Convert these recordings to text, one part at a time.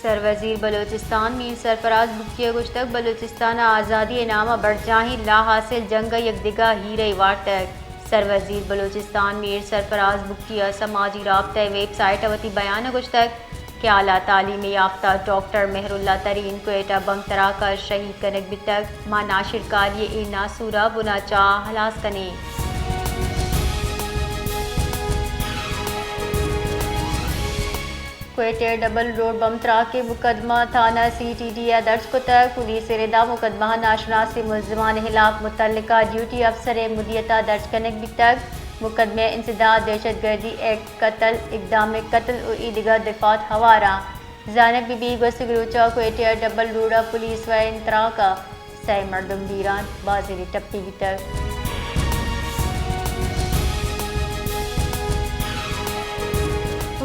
سروزیر بلوچستان میر سرفراز بکیہ گشتک بلوچستان آزادی نامہ برجاہیں لا حاصل جنگ یکدگہ ہیرے وارتک سروزیر بلوچستان میر سرفراز بکیہ سماجی رابطہ ویب سائٹ وتی بیان گشتک کہ اعلیٰ تعلیم یافتہ ڈاکٹر مہر اللہ ترین کوئٹہ بم تراکہ شہید کنک بتک ماں ناشر کاری اے ناسورہ بنا چاہ ہلاس کنے کوئٹہ ڈبل روڈ بم تراکے مقدمہ تھانہ سی ٹی ڈی درج کتک پولیس ردا مقدمہ ناشناسی ملزمان ہلاک متعلقہ ڈیوٹی افسر مدیتہ درج کنک بتک مقدمہ انسداد دہشت گردی ایکٹ قتل اقدام قتل و دیگر دفعات حوارہ زینب بی بی گوست گروچہ کوئٹہ ڈبل روڈ پولیس و انتراکہ سی مردم دیران بازیر ٹپی بتک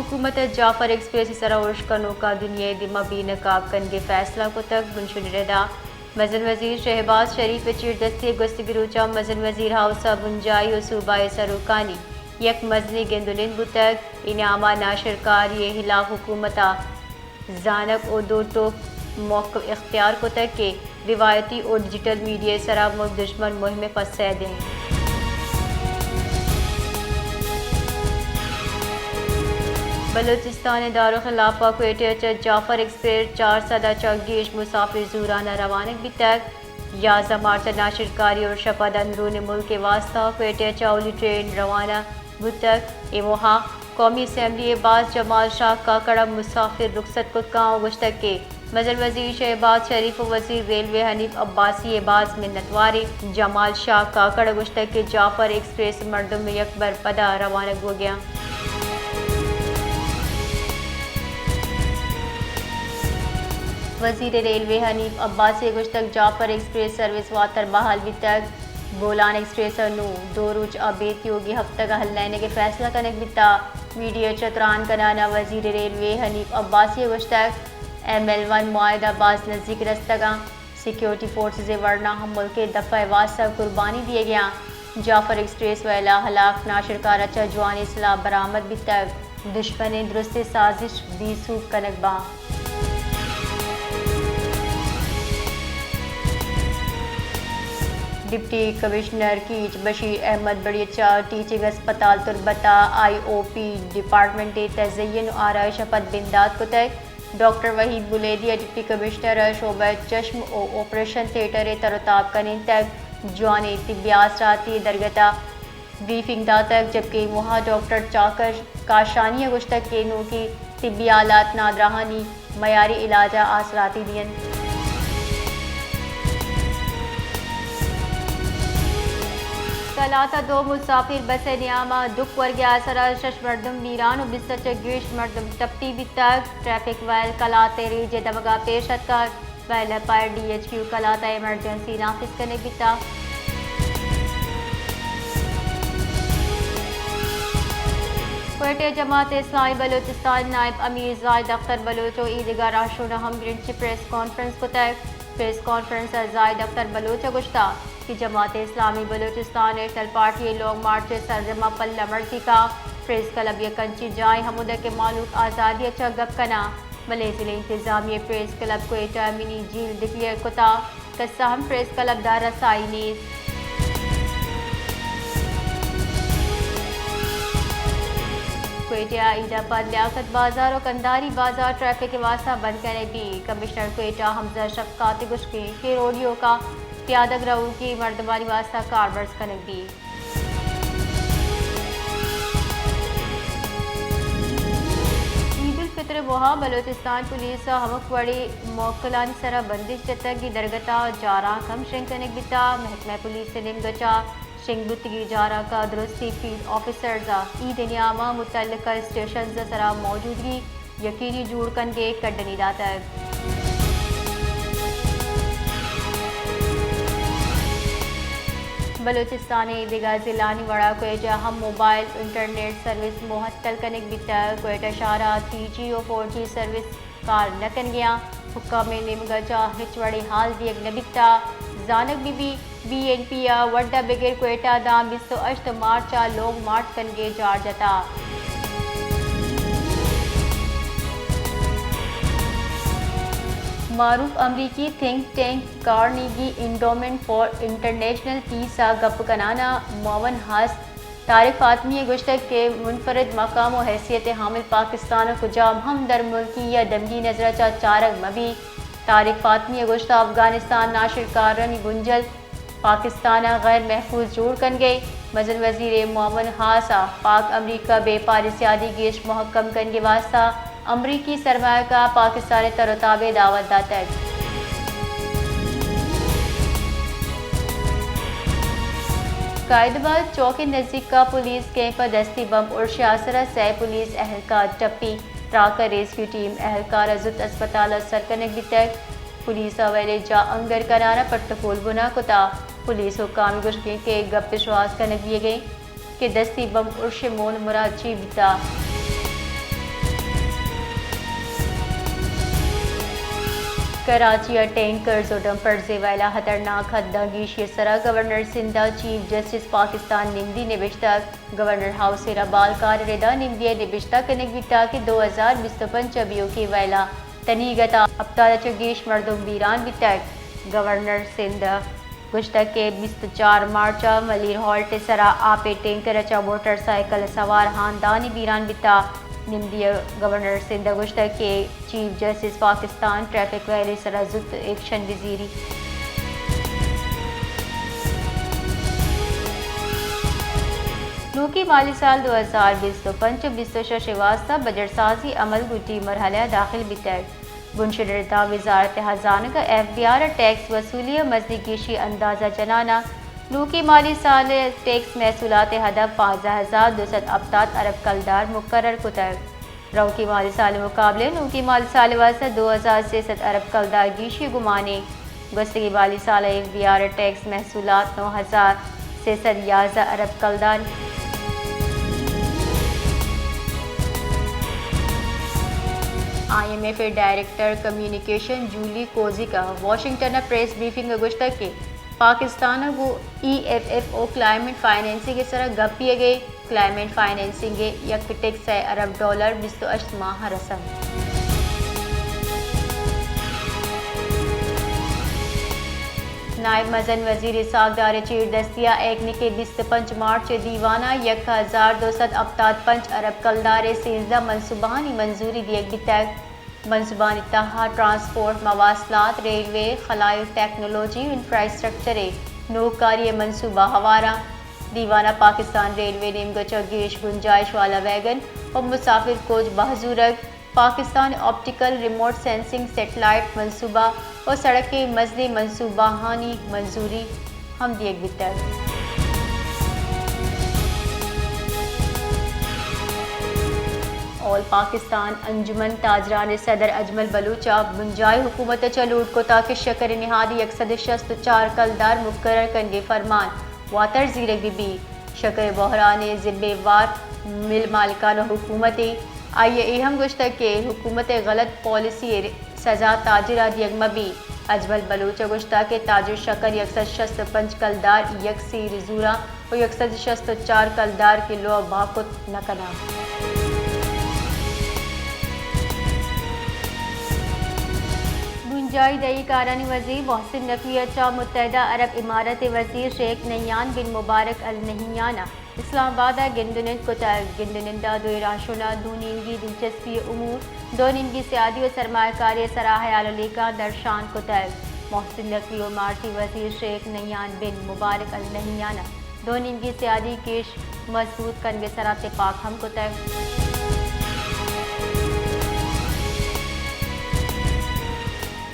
حکومت جعفر ایکسپریس سراوش کنو کا دنیا دمبی نقاب کنگے فیصلہ کو تک بنشن ردا مزن وزیر شہباز شریف چیر دستی گست گروچہ مزن وزیر ہاؤسہ بنجائی و صوبہ سروکانی یک مزنی گندلن بتک انعامہ ناشر کاری ہلاک حکومتہ زانک و دو ٹوک موقف اختیار کو تک کہ روایتی اور ڈیجیٹل میڈیا سرا ملک دشمن مہم پسے دیں بلوچستان دارالخلافہ کوئٹہ جعفر ایکسپریس 440 مسافر زورانہ روانک بھی تک 11 مارچ ناشر کاری اور شپد اندرون ملک کے واسطہ کوئٹہ چاولی ٹرین روانہ بتک وہاں قومی اسمبلی باز جمال شاہ کاکڑ مسافر رخصت کو کاؤں گشتک کے مزن وزیر شہباز شریف و وزیر ریلوے حنیف عباسی باز منتواری جمال شاہ کاکڑ گشتک کے جعفر ایکسپریس مردم میں یکبر پدا روانہ ہو گیا وزیر ریلوے حنیف عباسی گشتک جعفر ایکسپریس سروس واتر بحال بھی تک بولان ایکسپریس نو دو روچ آبیتی ہوگی ہفتہ کا حل لینے کے فیصلہ کنک بتا میڈیا چتران کنانا وزیر ریلوے حنیف عباسی گشتک ML1 معاہدہ باز نزدیک رستگاں سیکیورٹی فورسز ورنہ ہم ملک کے دفاع واسطہ قربانی دیے گیا جعفر ایکسپریس ویلا ہلاک ناشر کارچہ جوانی سلاح برآمد بھی تک دشمن درست سازش بھی سوک کنک باں ڈپٹی کمشنر کیچ بشیر احمد بڑیچہ ٹیچنگ اسپتال تربتہ IOP ڈپارٹمنٹ تزئین و آرائش پت بنداد کو تک ڈاکٹر وحید بلیدیہ ڈپٹی کمشنر شعبہ چشم و آپریشن تھیٹر ترتاب کنین تک جوانی طبی اثراتی درگتہ بریفنگ دا تک جبکہ وہاں ڈاکٹر چاکر کاشانی گشتک کے نو کی طبی آلات نادرہانی معیاری علاج اثراتی دین کلاتا دو مسافر بس نیامہ دکھ ورگیا سرا شش مردم نیران و بسچ گیش مردم ٹپٹی بھی تک ٹریفک ویل کلاتے ریج دمگا پیشت کر ویل پائر DHQ کلاتا ایمرجنسی نافذ کرنے بھی تک کوئٹہ جماعت اسلامی بلوچستان نائب امیر زاہد اختر بلوچ و عیدگاہ راشونہ ہم گرنچ پریس کانفرنس کو تک پریس کانفرنس زاہد اختر بلوچ گشتہ کہ Jamaat Islami Balochistan national party long march سرزمہ پل مرضی کا پریس کلب یہ کنچی جائیں حمودہ کے معلوم آزادی اچھا گپ کنا بلے ضلع انتظامیہ پریس کلب کوئٹہ منی جیل ڈکلیئر کتا قصہ ہم پریس کلب دار رسائی نیز کوئٹہ عیدہ پر لیاقت بازار و کنداری بازار ٹریفک کے واسطہ بند کرنے بھی کمشنر کوئٹہ حمزہ شفقات گشکی کے روڈیو کا پیادہ گروہ کی مردمانی واسطہ کاربرز کنک بھی عید الفطر وہاں بلوچستان پولیس ہمک وڑی موکلان سرا بندش جتک کی درگتہ جارا کم شنگ کنک بیتا محکمہ پولیس سے نمگچا شنگ بتگی جارا کا درستی فیلڈ آفیسرز عید نیامہ متعلقہ اسٹیشنز سرا موجودگی یقینی جوڑ کنگے کڈنی داتک بلوچستان عیدگاہ ضلعانی وڑا کوئٹہ ہم موبائل انٹرنیٹ سروس معطل کنک بیتا کوئٹہ شارع 3G و 4G سروس کار نکن گیا حکام نمگچا ہچوڑی حال دیگ نبیتا زانک بی BNP وڈا بگر کوئٹہ دام 28 مارچا لوگ مارچ کنگے جار جتا معروف امریکی think tank Carnegie endowment for international peace گپ کنانا معاون ہاس طارق فاطمی گشتک کے منفرد مقام و حیثیت حامل پاکستان کو جام ہم در ملکی یا دمگی نظر چا چارگ مبی طارق فاطمی گشتہ افغانستان ناشر کارن گنجل پاکستان غیر محفوظ جوڑ کن گئے مزن وزیر معاون ہاسا پاک امریکہ بے پار سیادی گیش محکم کن کے واسطہ امریکی سرمایہ کا پاکستان ترتابے دعوت داتا ہے قائد آباد چوک نزدیک کا پولیس کیمپ پر دستی بم اور شاسرہ سہ پولیس اہلکار ٹپی تراکر ریسکیو ٹیم اہلکار زد اسپتال سرکنک تک پولیس اویلے جا انگر کنارا پٹکول بنا کتا پولیس حکام گشگیں کے گپ پشواس کنک دیے گئے کہ دستی بم ارش مون مراچی بتا کراچی ٹینکرز اور ڈمپرز ویلا خطرناک حد دانگیشی سرا گورنر سندھا چیف جسٹس پاکستان نمدی نبشتہ گورنر ہاؤس ربال کار ردا نمدی نبشتہ کنک بیتا کہ 2025 بیو کی ویلا تنیگتا ابتال چگیش مردم بیران بیتک گورنر سندھا گشتہ کے 24 مارچ ملیر ہالٹ سرا آپے ٹینکر چا موٹر سائیکل سوار خاندانی بیران بیتا نمدی گورنر سندھ گشتہ کے chief justice Pakistan traffic valley سرا زد ایکشن وزیری نوکی مالی سال 2025-26 واسطہ بجٹ سازی عمل گٹی مرحلہ داخل بیتک بنشدرتا وزارت خزانہ کا FBR ٹیکس وصولی مزدی گیشی اندازہ جنانا نوکی مالی سال ٹیکس محصولات ہدف 5270 ارب کلدار مقرر کتر روکی مالی سال مقابلے نوکی مالی سال واسطہ 2300 ارب کلدار گیشی گمانے گزشتہ مالی سال FBR ٹیکس محصولات 9611 ارب کلدار IMF ڈائریکٹر کمیونیکیشن جولی کوزی کا واشنگٹن پریس بریفنگ گشتہ کے پاکستان کو EFFO کلائمیٹ فائنینسنگ کے سرا گپ پیے گئے کلائمیٹ فائنینسنگ یک ٹیک $100 ارب 28 ماہ رسم نائب مزن وزیر ساگدار چیر دستیا ایک نکے 25 مارچ دیوانہ 1275 ارب کلدار 13 منصوبانی منظوری دیگ بیتک منصوبان اتحاد ٹرانسپورٹ مواصلات ریلوے خلائی ٹیکنالوجی انفراسٹرکچر نوکاری منصوبہ ہوارہ دیوانہ پاکستان ریلوے نیمگچ گیش گنجائش والا ویگن اور مسافر کوچ بہزورگ Pakistan optical remote sensing satellite منصوبہ اور سڑک کے مزدی منصوبہ ہانی منظوری ہم دیگ بیتک آل پاکستان انجمن تاجران صدر اجمل بلوچا بنجائے حکومت چلوٹ کو تاکہ شکر نہادی 164 کلدار مقرر کنگے فرمان واتر زیرک بی شکر بحران ذمہ وار مل مالکان حکومتی آئیے ہم گشتہ کے حکومت غلط پالیسی سزا تاجرہ دیگ مبی اجمل بلوچ گشتہ کے تاجر شکر 165 کلدار یک سیر زورا اور 164 کلدار کلو باکت نکنا بنجائی دئی کارانی وزیر محسن نقوی چا متحدہ عرب امارت وزیر شیخ نہیان بن مبارک النہیانہ اسلام آباد گندنند کتر گندنندہ دوی راشونا دو نیمگی دلچسپی امور دو نیمگی سیادی و سرمایہ کاری سراہ علیکہ درشان کتر محسن نقوی و امارتی وزیر شیخ نہیان بن مبارک النہیانہ دو نیمگی سیادی کیش مضبوط کنگے سرات پاک ہم کتر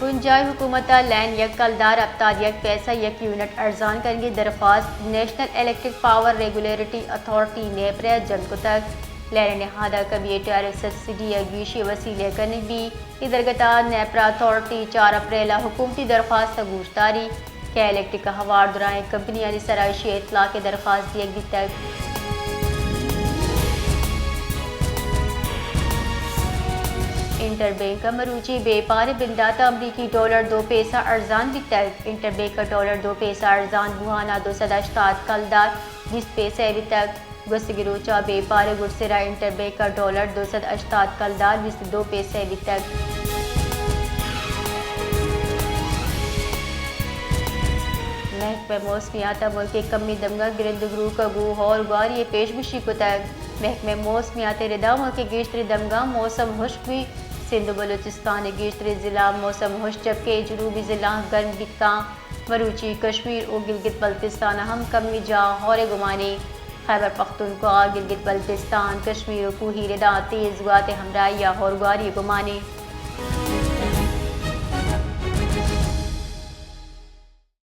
بنجائے حکومت لین یک کلدار ابتاد یک پیسہ یک یونٹ ارزان کرنگی درخواست national electric power regulatory authority نیپرے جن کو تک لین نہادہ کبیٹر سبسڈی گیشی وسیلے کرنے بھی ادرگتا نیپرا اتھارٹی 4 اپریل حکومتی درخواست گوشتاری کہ الیکٹرک ہوار درائیں کمپنیاں سرائشی اطلاع کے درخواست دیگ بھی تک انٹر بینک مروچی بے پار بنداتا امریکی ڈالر 2 پیسہ ارزان بھی تک انٹر بینک ڈالر 2 پیسہ ارزان بوہانا 287 کلدار 20 پیسے بھی تک گسگروچا بے پار گرسرا انٹر بینک ڈالر 287 کلدار 22 پیسے بھی تک محکمہ موسمیات ملک کمی دمگا گرند گرو کگو اور گواری پیشگوشی کو تک محکمہ موسمیات ردا ملک گیشتری دمگا موسم خشک بھی سندھ و بلوچستان گیشتری ضلع موسم خشک جبکہ جنوبی ضلع گرم بکا مروچی کشمیر اور گلگت بلتستان ہم کمی جا اور گمانی خیبر پختونخوا گلگت بلتستان کشمیر و کوہی ردا تیز گوات ہمراہی اور گواری گمانی